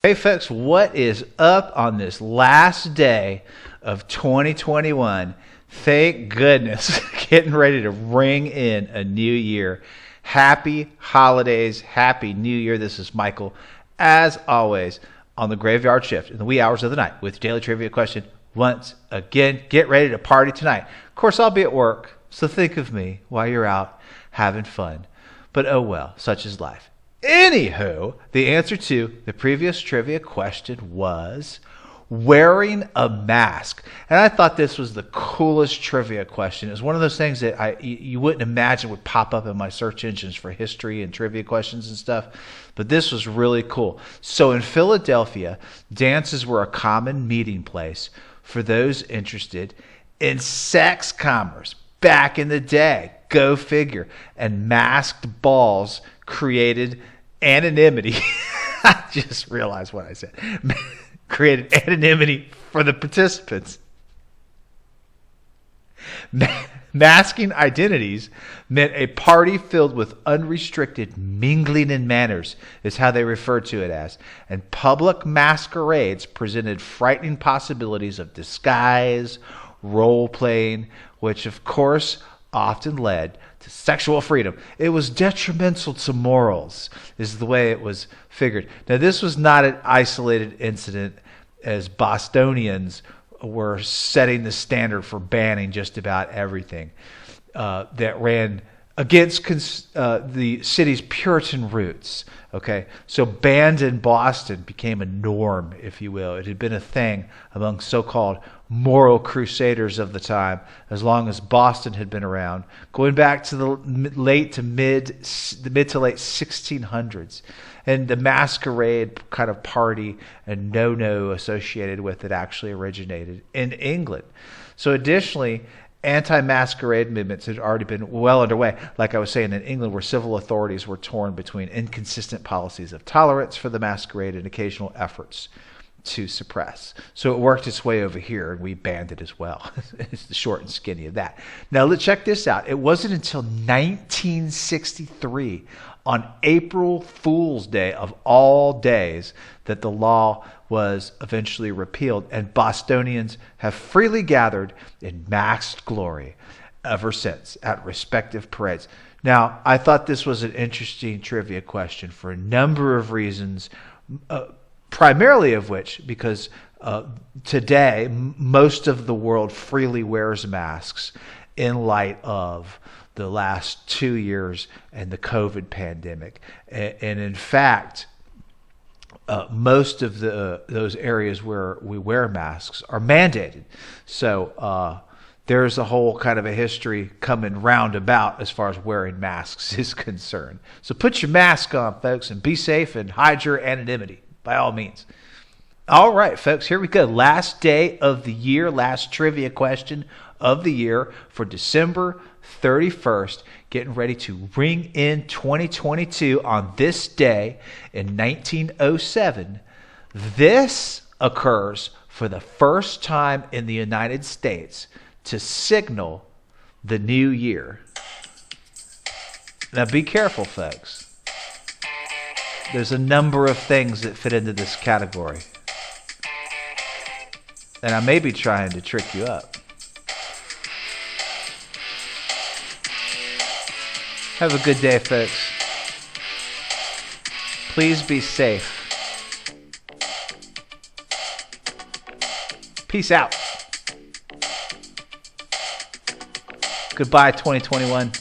Hey folks, what is up on this last day of 2021? Thank goodness, getting ready to ring in a new year. Happy holidays, happy new year. This is Michael, as always, on the graveyard shift in the wee hours of the night with daily trivia question. Once again, get ready to party tonight. Of course, I'll be at work, so think of me while you're out having fun. But oh well, such is life. Anywho, the answer to the previous trivia question was wearing a mask. And I thought this was the coolest trivia question. It was one of those things that you wouldn't imagine would pop up in my search engines for history and trivia questions and stuff. But this was really cool. So in Philadelphia, dances were a common meeting place for those interested in sex commerce back in the day. Go figure. And masked balls created anonymity. I just realized what I said. Created anonymity for the participants. Masking identities meant a party filled with unrestricted mingling and manners, is how they referred to it as. And public masquerades presented frightening possibilities of disguise, role-playing, which of course often led to sexual freedom. It was detrimental to morals, is the way it was figured. Now, this was not an isolated incident, as Bostonians were setting the standard for banning just about everything that ran against the city's Puritan roots. Okay, so banned in Boston became a norm, if you will. It had been a thing among so-called moral crusaders of the time, as long as Boston had been around, going back to the mid to late 1600s. And the masquerade kind of party and no-no associated with it actually originated in England. So additionally, anti-masquerade movements had already been well underway, like I was saying, in England, where civil authorities were torn between inconsistent policies of tolerance for the masquerade and occasional efforts to suppress. So it worked its way over here, and we banned it as well. It's the short and skinny of that. Now, let's check this out. It wasn't until 1963, on April Fool's Day of all days, that the law was eventually repealed, and Bostonians have freely gathered in masked glory ever since at respective parades. Now, I thought this was an interesting trivia question for a number of reasons, primarily of which, because today most of the world freely wears masks in light of the last 2 years and the COVID pandemic. And in fact, most of those areas where we wear masks are mandated. So there's a whole kind of a history coming roundabout as far as wearing masks is concerned. So put your mask on, folks, and be safe and hide your anonymity, by all means. All right, folks, here we go. Last day of the year, last trivia question of the year for December 31st. Getting ready to ring in 2022 on this day in 1907. This occurs for the first time in the United States to signal the new year. Now be careful, folks. There's a number of things that fit into this category. And I may be trying to trick you up. Have a good day, folks. Please be safe. Peace out. Goodbye, 2021.